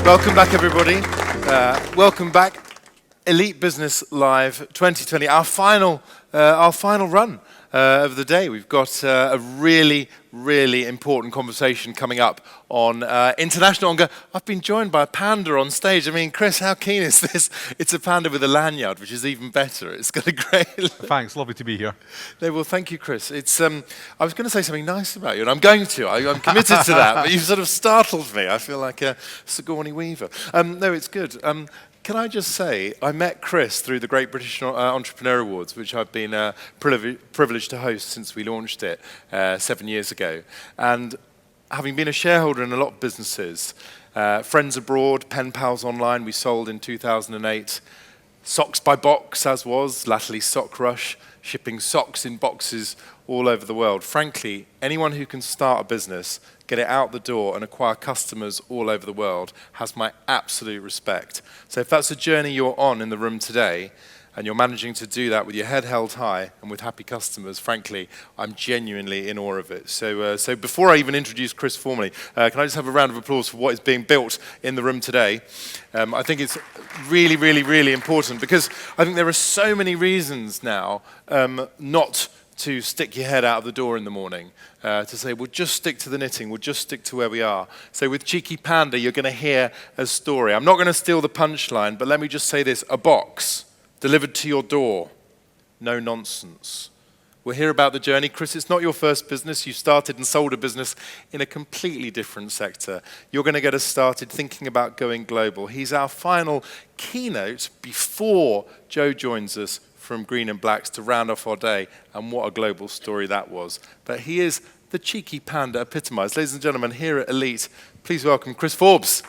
Welcome back, everybody. Welcome back, Elite Business Live 2020, our final run of the day. We've got a really, really important conversation coming up on international hunger. I've been joined by a panda on stage. I mean, Chris, how keen is this? It's a panda with a lanyard, which is even better. It's got a great... Thanks, lovely to be here. No, well, thank you, Chris. It's I was going to say something nice about you, and I'm going to. I'm committed to that, but you sort of startled me. I feel like a Sigourney Weaver. No, it's good. Can I just say, I met Chris through the Great British Entrepreneur Awards, which I've been privileged to host since we launched it 7 years ago. And having been a shareholder in a lot of businesses, Friends Abroad, Pen Pals Online, we sold in 2008, Socks by Box, as was, latterly Sock Rush, shipping socks in boxes all over the world. Frankly, anyone who can start a business, get it out the door and acquire customers all over the world has my absolute respect. So if that's a journey you're on in the room today, and you're managing to do that with your head held high and with happy customers, frankly, I'm genuinely in awe of it. So before I even introduce Chris formally, can I just have a round of applause for what is being built in the room today? I think it's really, really, really important because I think there are so many reasons now not to stick your head out of the door in the morning, to say, we'll just stick to the knitting, we'll just stick to where we are. So with Cheeky Panda, you're going to hear a story. I'm not going to steal the punchline, but let me just say this, a box delivered to your door, no nonsense. We'll hear about the journey. Chris, it's not your first business. You started and sold a business in a completely different sector. You're going to get us started thinking about going global. He's our final keynote before Joe joins us from Green and Blacks to round off our day, and what a global story that was. But he is the Cheeky Panda epitomized. Ladies and gentlemen, here at Elite, please welcome Chris Forbes.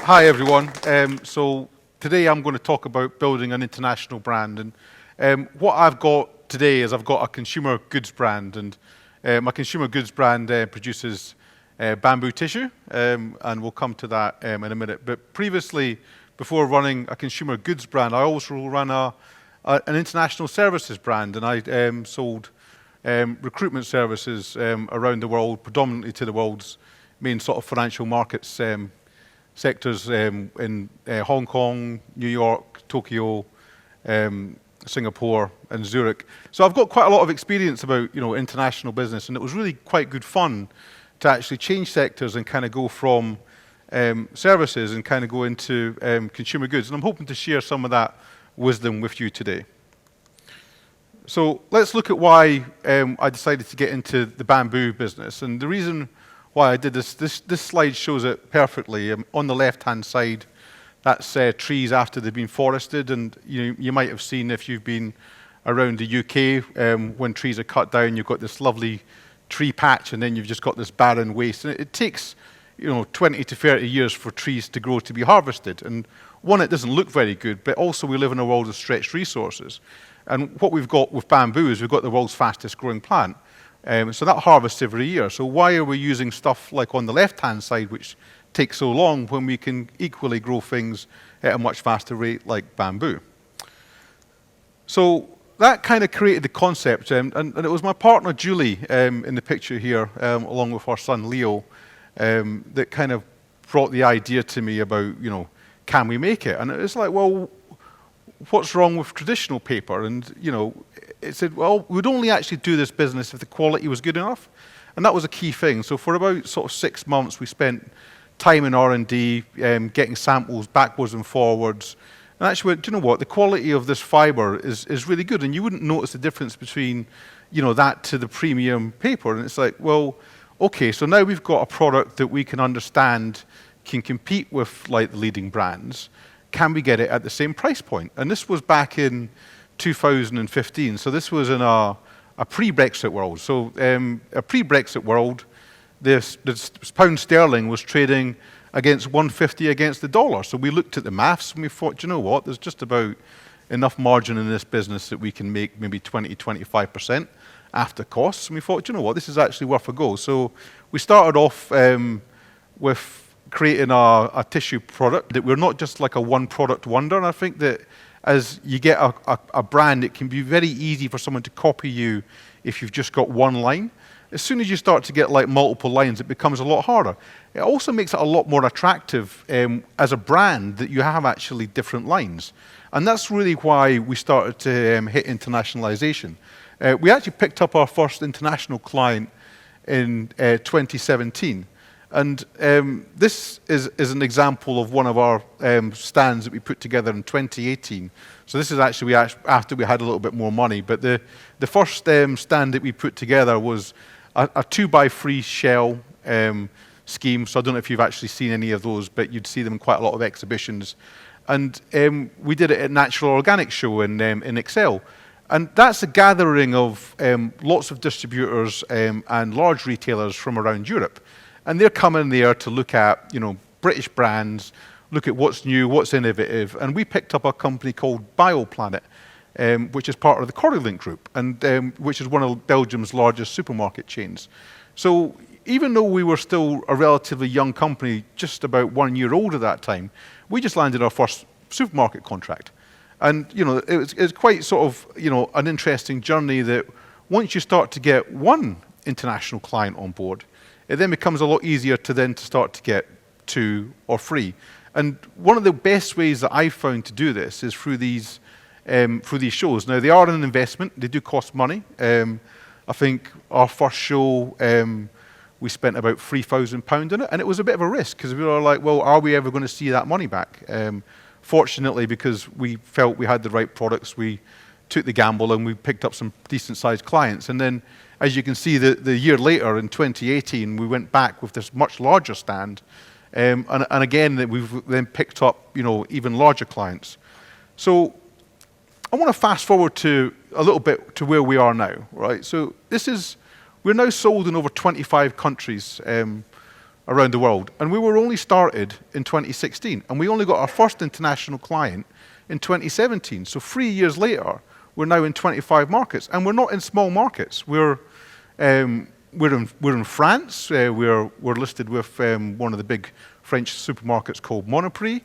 Hi, everyone. So today I'm going to talk about building an international brand. And what I've got today is I've got a consumer goods brand. And my consumer goods brand produces bamboo tissue. And we'll come to that in a minute. But previously, before running a consumer goods brand, I also ran an international services brand. And I sold recruitment services around the world, predominantly to the world's main sort of financial markets sectors in Hong Kong, New York, Tokyo, Singapore, and Zurich. So I've got quite a lot of experience about international business, and it was really quite good fun to actually change sectors and kind of go from services and kind of go into consumer goods. And I'm hoping to share some of that wisdom with you today. So let's look at why I decided to get into the bamboo business. And the reason why I did this slide shows it perfectly. On the left-hand side, that's trees after they've been forested, and you might have seen if you've been around the UK, when trees are cut down, you've got this lovely tree patch, and then you've just got this barren waste. And it takes 20 to 30 years for trees to grow to be harvested. And one, it doesn't look very good, but also we live in a world of stretched resources. And what we've got with bamboo is we've got the world's fastest growing plant. So that harvests every year. So why are we using stuff like on the left-hand side, which takes so long, when we can equally grow things at a much faster rate like bamboo? So that kind of created the concept, and it was my partner Julie in the picture here, along with our son Leo, that kind of brought the idea to me about, can we make it? And it's like, well, what's wrong with traditional paper? And it said, well, we'd only actually do this business if the quality was good enough. And that was a key thing. So for about sort of 6 months, we spent time in R&D, getting samples backwards and forwards. And actually went, do you know what? The quality of this fiber is really good. And you wouldn't notice the difference between, that to the premium paper. And it's like, well, okay, so now we've got a product that we can understand can compete with like the leading brands. Can we get it at the same price point? And this was back in 2015. So this was in a pre-Brexit world. So a pre-Brexit world, this pound sterling was trading against 150 against the dollar. So we looked at the maths and we thought, do you know what? There's just about enough margin in this business that we can make maybe 20, 25% after costs. And we thought, do you know what? This is actually worth a go. So we started off with creating a tissue product that we're not just like a one product wonder. And I think that as you get a brand, it can be very easy for someone to copy you if you've just got one line. as soon as you start to get like multiple lines, it becomes a lot harder. It also makes it a lot more attractive as a brand that you have actually different lines. And that's really why we started to hit internationalization. We actually picked up our first international client in 2017. And this is an example of one of our stands that we put together in 2018. So this is actually after we had a little bit more money. But the first stand that we put together was a 2x3 shell scheme. So I don't know if you've actually seen any of those, but you'd see them in quite a lot of exhibitions. And we did it at Natural Organic Show in Excel. And that's a gathering of lots of distributors and large retailers from around Europe. And they're coming there to look at, British brands, look at what's new, what's innovative. And we picked up a company called Bioplanet, which is part of the Correlink Group, and which is one of Belgium's largest supermarket chains. So even though we were still a relatively young company, just about 1 year old at that time, we just landed our first supermarket contract. And it's quite sort of an interesting journey that once you start to get one international client on board, it then becomes a lot easier to start to get 2 or 3. And one of the best ways that I've found to do this is through these shows. Now, they are an investment. They do cost money. I think our first show, we spent about £3,000 on it, and it was a bit of a risk because we were like, well, are we ever going to see that money back? Fortunately, because we felt we had the right products, we took the gamble and we picked up some decent-sized clients. And then, as you can see, the year later, in 2018, we went back with this much larger stand. And again, we've then picked up, even larger clients. So I want to fast forward to a little bit to where we are now, right? So we're now sold in over 25 countries around the world. And we were only started in 2016. And we only got our first international client in 2017. So 3 years later, we're now in 25 markets. And we're not in small markets. We're in France. We're listed with one of the big French supermarkets called Monoprix.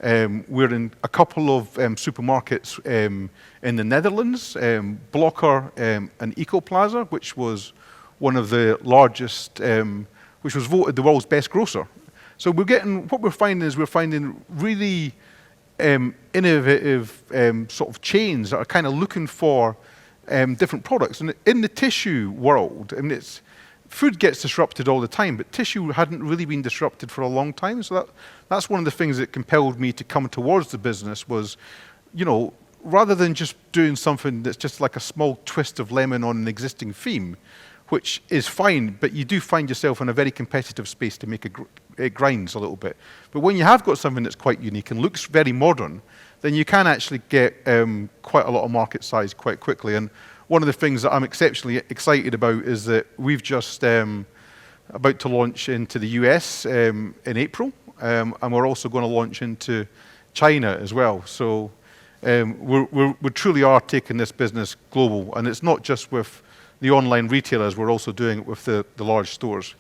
We're in a couple of supermarkets in the Netherlands, Blokker and Ecoplaza, which was one of the largest, which was voted the world's best grocer. So what we're finding really innovative sort of chains that are kind of looking for different products. And in the tissue world, food gets disrupted all the time, but tissue hadn't really been disrupted for a long time. So that's one of the things that compelled me to come towards the business was, rather than just doing something that's just like a small twist of lemon on an existing theme, which is fine, but you do find yourself in a very competitive space to make it grinds a little bit. But when you have got something that's quite unique and looks very modern, then you can actually get quite a lot of market size quite quickly. And one of the things that I'm exceptionally excited about is that we've just about to launch into the US in April, and we're also going to launch into China as well. So we truly are taking this business global, and it's not just with the online retailers, we're also doing it with the large stores.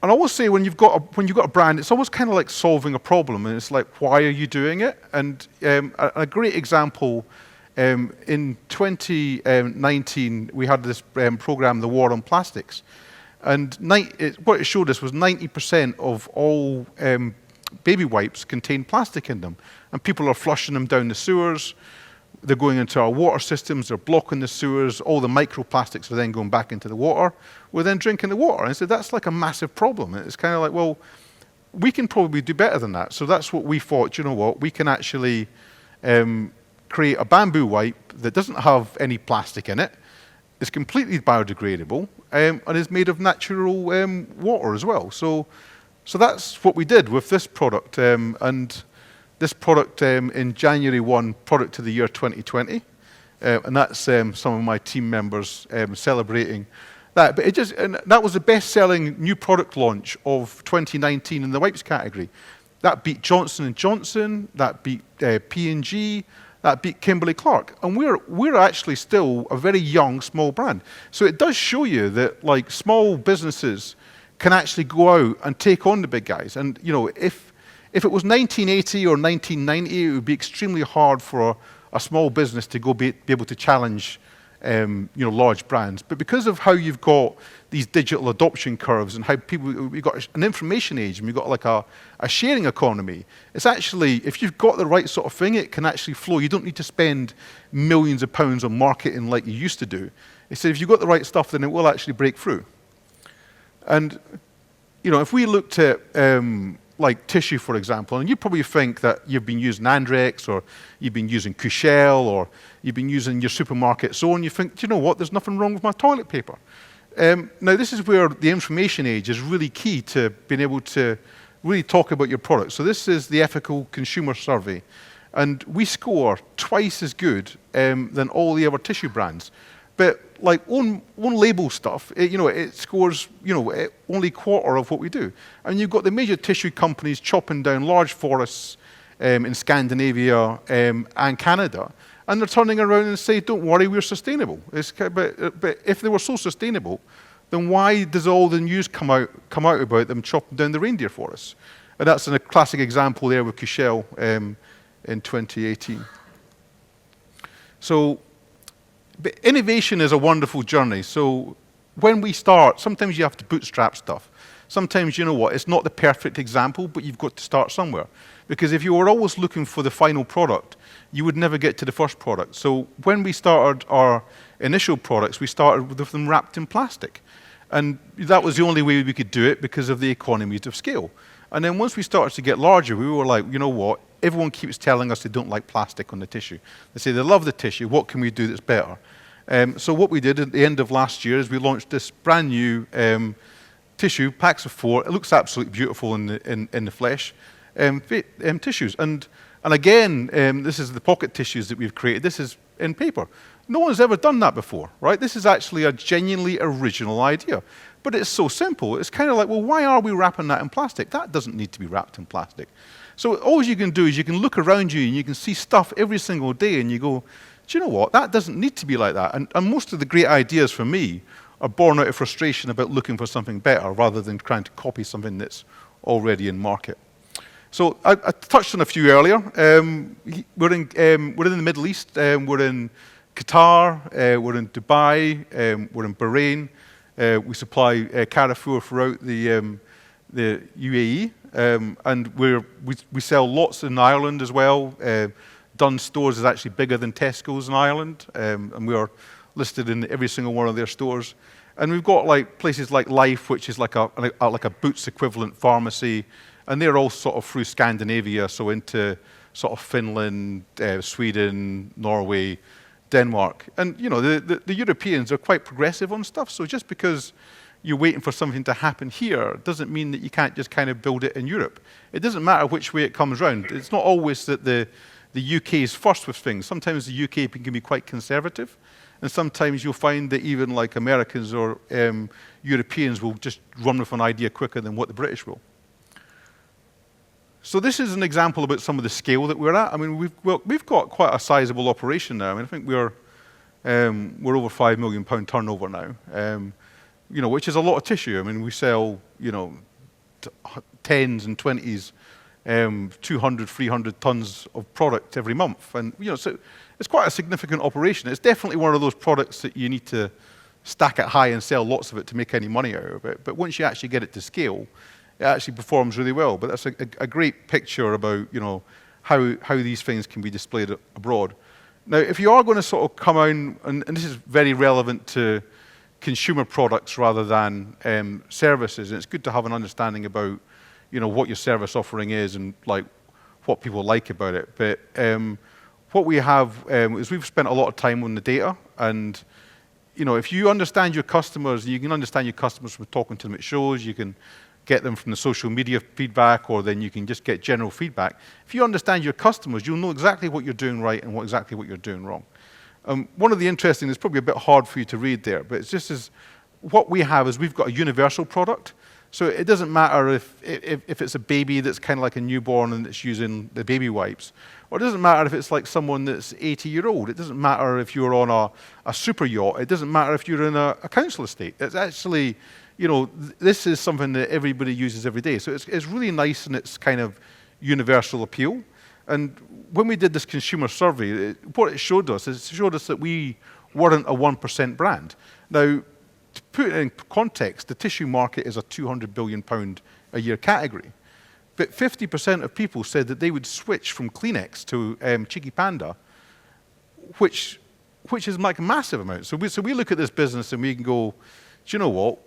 And I always say when you've got a brand, it's always kind of like solving a problem, and it's like, why are you doing it? And a great example, in 2019, we had this program, The War on Plastics, and what it showed us was 90% of all baby wipes contain plastic in them, and people are flushing them down the sewers. They're going into our water systems, they're blocking the sewers, all the microplastics are then going back into the water. We're then drinking the water. And so that's like a massive problem. And it's kind of like, well, we can probably do better than that. So that's what we thought, we can actually create a bamboo wipe that doesn't have any plastic in it, is completely biodegradable, and is made of natural water as well. So that's what we did with this product. And this product in January won Product of the Year 2020, and that's some of my team members celebrating that. But that was the best-selling new product launch of 2019 in the wipes category. That beat Johnson & Johnson, that beat P&G, that beat Kimberly-Clark, and we're actually still a very young, small brand. So it does show you that like small businesses can actually go out and take on the big guys. And if it was 1980 or 1990, it would be extremely hard for a small business to go be able to challenge large brands. But because of how you've got these digital adoption curves and how we've got an information age and we've got like a sharing economy, it's actually, if you've got the right sort of thing, it can actually flow. You don't need to spend millions of pounds on marketing like you used to do. It's if you've got the right stuff, then it will actually break through. And if we looked at like tissue, for example, and you probably think that you've been using Andrex or you've been using Cushell or you've been using your supermarket so and you think, do you know what, there's nothing wrong with my toilet paper. Now, this is where the information age is really key to being able to really talk about your product. So this is the Ethical Consumer Survey, and we score twice as good than all the other tissue brands. But like own label stuff, it scores only a quarter of what we do. And you've got the major tissue companies chopping down large forests in Scandinavia and Canada, and they're turning around and say, "Don't worry, we're sustainable." But if they were so sustainable, then why does all the news come out about them chopping down the reindeer forests? And that's a classic example there with Cushell in 2018. So. But innovation is a wonderful journey. So when we start, sometimes you have to bootstrap stuff. Sometimes, it's not the perfect example, but you've got to start somewhere. Because if you were always looking for the final product, you would never get to the first product. So when we started our initial products, we started with them wrapped in plastic. And that was the only way we could do it because of the economies of scale. And then once we started to get larger, we were like, you know what? Everyone keeps telling us they don't like plastic on the tissue. They say they love the tissue. What can we do that's better? So what we did at the end of last year is we launched this brand new tissue, packs of 4. It looks absolutely beautiful in the flesh. Tissues. And again, this is the pocket tissues that we've created. This is in paper. No one's ever done that before, right? This is actually a genuinely original idea. But it's so simple. It's kind of like, well, why are we wrapping that in plastic? That doesn't need to be wrapped in plastic. So all you can do is you can look around you and you can see stuff every single day and you go, do you know what? That doesn't need to be like that. And most of the great ideas for me are born out of frustration about looking for something better rather than trying to copy something that's already in market. So I touched on a few earlier. We're in the Middle East. We're in Qatar. We're in Dubai. We're in Bahrain. We supply Carrefour throughout the UAE. And we sell lots in Ireland as well. Dunnes Stores is actually bigger than Tesco's in Ireland, and we are listed in every single one of their stores. And we've got like places like Life, which is like a Boots equivalent pharmacy, and they're all sort of through Scandinavia, so into sort of Finland, Sweden, Norway, Denmark. And the Europeans are quite progressive on stuff, so just because you're waiting for something to happen here doesn't mean that you can't just kind of build it in Europe. It doesn't matter which way it comes round. It's not always that the UK is first with things. Sometimes the UK can be quite conservative, and sometimes you'll find that even like Americans or Europeans will just run with an idea quicker than what the British will. So this is an example about some of the scale that we're at. I mean, we've got quite a sizable operation now. I mean, I think we're over £5 million turnover now. Which is a lot of tissue. I mean, we sell, tens and 20s, 200, 300 tons of product every month. And, so it's quite a significant operation. It's definitely one of those products that you need to stack it high and sell lots of it to make any money out of it. But once you actually get it to scale, it actually performs really well. But that's a great picture about, how these things can be displayed abroad. Now, if you are going to sort of come out, and this is very relevant to consumer products rather than services, and it's good to have an understanding about what your service offering is and like what people like about it. But what we have is we've spent a lot of time on the data, and if you understand your customers, you can understand your customers from talking to them at shows, you can get them from the social media feedback, or then you can just get general feedback. If you understand your customers, you'll know exactly what you're doing right and exactly what you're doing wrong. One of the interesting, it's probably a bit hard for you to read there, but it's just as what we have is we've got a universal product. So it doesn't matter if it's a baby that's kind of like a newborn and it's using the baby wipes, or it doesn't matter if it's like someone that's 80-year-old. It doesn't matter if you're on a super yacht. It doesn't matter if you're in a council estate. It's actually, this is something that everybody uses every day. So it's really nice in its kind of universal appeal. And when we did this consumer survey, what it showed us is that we weren't a 1% brand. Now, to put it in context, the tissue market is a £200 billion a year category. But 50% of people said that they would switch from Kleenex to Cheeky Panda, which is like a massive amount. So we look at this business and we can go, do you know what?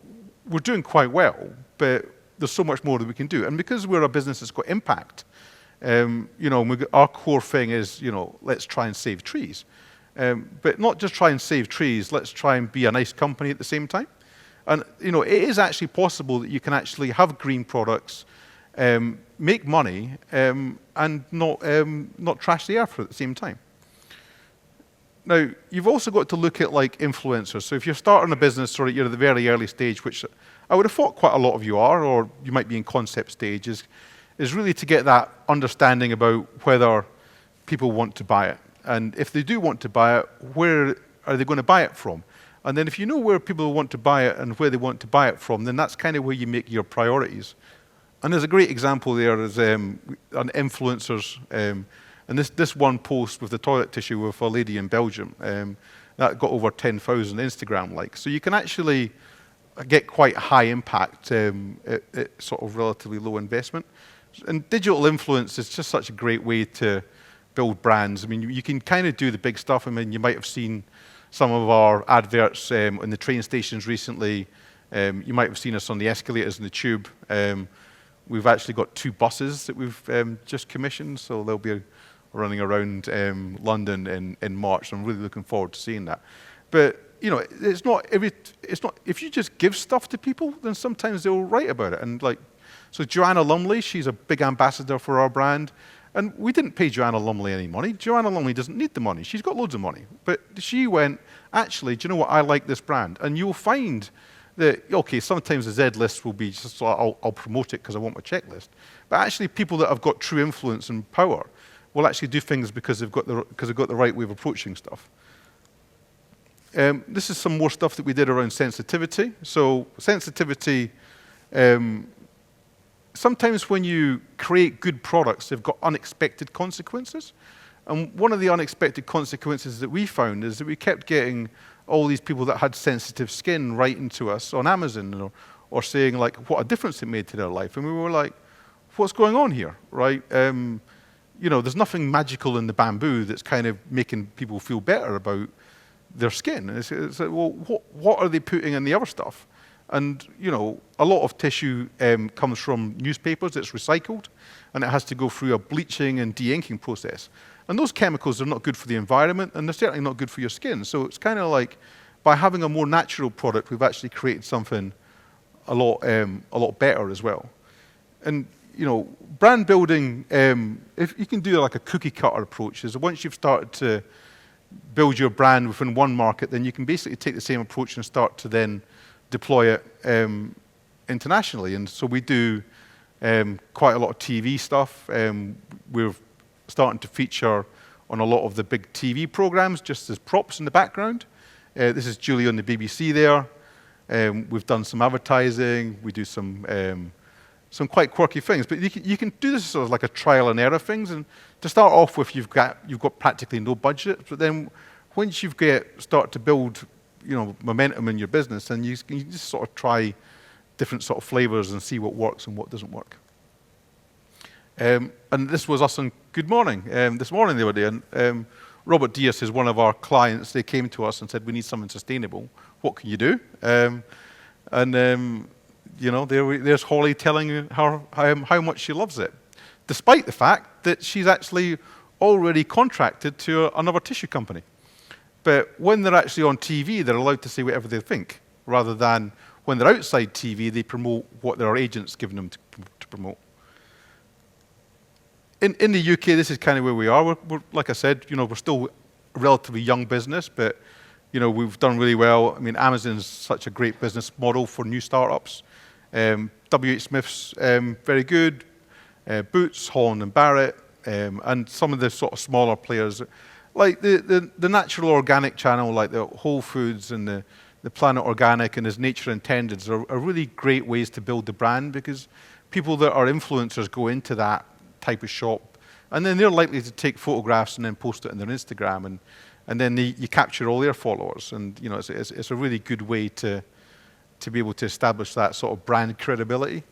We're doing quite well, but there's so much more that we can do. And because we're a business that's got impact, our core thing is, let's try and save trees. But not just try and save trees, let's try and be a nice company at the same time. And it is actually possible that you can actually have green products, make money, and not trash the earth at the same time. Now, you've also got to look at like influencers. So if you're starting a business or you're at the very early stage, which I would have thought quite a lot of you are, or you might be in concept stages, is really to get that understanding about whether people want to buy it. And if they do want to buy it, where are they going to buy it from? And then if you know where people want to buy it and where they want to buy it from, then that's kind of where you make your priorities. And there's a great example there is on influencers. And this one post with the toilet tissue with a lady in Belgium, that got over 10,000 Instagram likes. So you can actually get quite high impact at sort of relatively low investment. And digital influence is just such a great way to build brands. I mean, you can kind of do the big stuff. I mean, you might have seen some of our adverts in the train stations recently. You might have seen us on the escalators in the tube. We've actually got 2 buses that we've just commissioned, so they'll be running around London in March. I'm really looking forward to seeing that. But it's not if you just give stuff to people, then sometimes they'll write about it. And so Joanna Lumley, she's a big ambassador for our brand. And we didn't pay Joanna Lumley any money. Joanna Lumley doesn't need the money. She's got loads of money. But she went, actually, do you know what? I like this brand. And you'll find that, okay, sometimes the Z list will be just, I'll promote it because I want my checklist. But actually, people that have got true influence and power will actually do things because they've got the right way of approaching stuff. This is some more stuff that we did around sensitivity. So sensitivity, sometimes when you create good products, they've got unexpected consequences. And one of the unexpected consequences that we found is that we kept getting all these people that had sensitive skin writing to us on Amazon or saying like what a difference it made to their life. And we were like, what's going on here, right? There's nothing magical in the bamboo that's kind of making people feel better about their skin. And it's like, well, what are they putting in the other stuff? And, a lot of tissue comes from newspapers. It's recycled, and it has to go through a bleaching and de-inking process. And those chemicals are not good for the environment, and they're certainly not good for your skin. So it's kind of like, by having a more natural product, we've actually created something a lot better as well. And, brand building, if you can do like a cookie cutter approach, is once you've started to build your brand within one market, then you can basically take the same approach and start to then deploy it internationally. And so we do quite a lot of TV stuff. We're starting to feature on a lot of the big TV programs just as props in the background. This is Julie on the BBC there. We've done some advertising. We do some quite quirky things. But you can do this sort of like a trial and error things. And to start off with, you've got practically no budget. But then once you start to build momentum in your business, and you just sort of try different sort of flavors and see what works and what doesn't work. And this was us on Good Morning this morning the other day. And Robert Diaz is one of our clients. They came to us and said, we need something sustainable. What can you do? There's Holly telling her how much she loves it, despite the fact that she's actually already contracted to another tissue company. But when they're actually on TV, they're allowed to say whatever they think, rather than when they're outside TV, they promote what their agent's given them to promote. In the UK, this is kind of where we are. We're like I said, we're still a relatively young business, but we've done really well. I mean, Amazon's such a great business model for new startups. WH Smith's very good. Boots, Holland and Barrett, and some of the sort of smaller players. Like the natural organic channel, like the Whole Foods and the Planet Organic and As Nature Intended are really great ways to build the brand, because people that are influencers go into that type of shop, and then they're likely to take photographs and then post it on their Instagram. and then you capture all their followers, and you know it's a really good way to be able to establish that sort of brand credibility.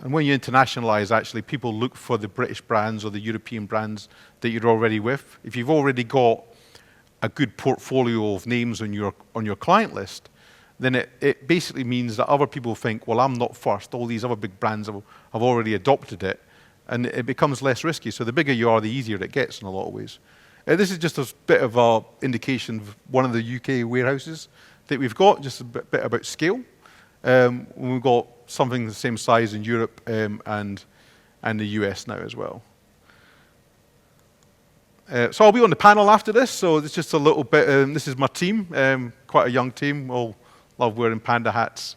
And when you internationalize, actually, people look for the British brands or the European brands that you're already with. If you've already got a good portfolio of names on your client list, then it basically means that other people think, well, I'm not first. All these other big brands have already adopted it, and it becomes less risky. So the bigger you are, the easier it gets in a lot of ways. This is just a bit of an indication of one of the UK warehouses that we've got, just a bit about scale. We've got something the same size in Europe and the US now as well. So I'll be on the panel after this, so it's just a little bit, this is my team, quite a young team, all love wearing panda hats.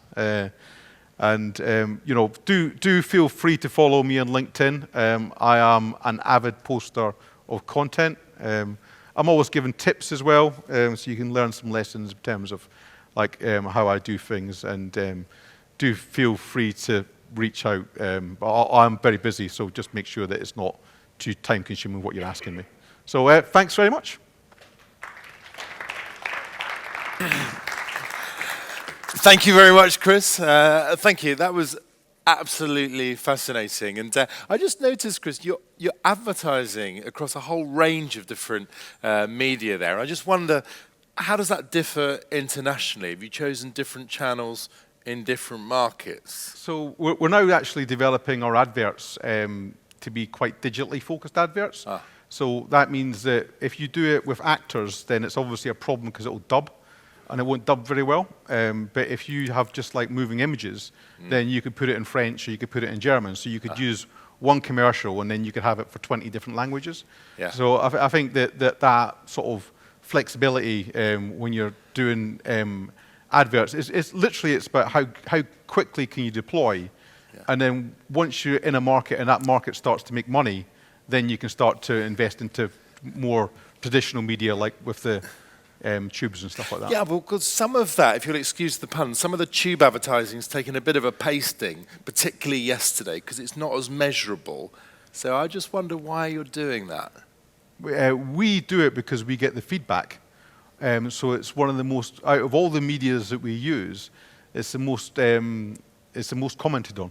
And you know, do feel free to follow me on LinkedIn. I am an avid poster of content. I'm always giving tips as well, so you can learn some lessons in terms of like how I do things, and do feel free to reach out. But I'm very busy, so just make sure that it's not too time-consuming what you're asking me. So thanks very much. Thank you very much, Chris. Thank you. That was absolutely fascinating. And I just noticed, Chris, you're advertising across a whole range of different media there. I just wonder, how does that differ internationally? Have you chosen different channels in different markets? So we're now actually developing our adverts to be quite digitally focused adverts. So that means that if you do it with actors, then it's obviously a problem because it will dub, and it won't dub very well. But if you have just like moving images, then you could put it in French or you could put it in German. So you could use one commercial and then you could have it for 20 different languages. Yeah. So I think that sort of flexibility when you're doing adverts, it's literally about how quickly can you deploy. And then once you're in a market and that market starts to make money, then you can start to invest into more traditional media, like with the tubes and stuff like that. Yeah, well, because some of that, if you'll excuse the pun, some of the tube advertising's taken a bit of a pasting, particularly yesterday, because it's not as measurable. So I just wonder why you're doing that. We do it because we get the feedback. So it's one of the most, out of all the medias that we use, it's the most commented on.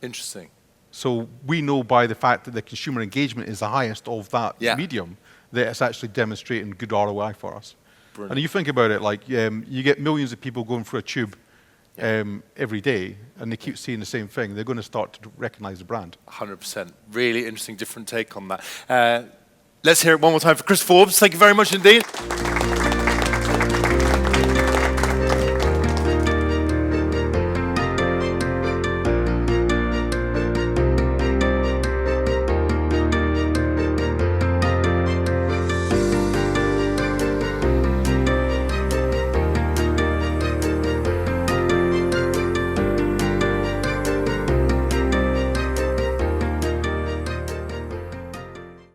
Interesting. So we know by the fact that the consumer engagement is the highest of that medium, that it's actually demonstrating good ROI for us. Brilliant. And you think about it, like you get millions of people going through a tube every day, and they keep seeing the same thing. They're going to start to recognize the brand. 100%. Really interesting, different take on that. Let's hear it one more time for Chris Forbes. Thank you very much indeed.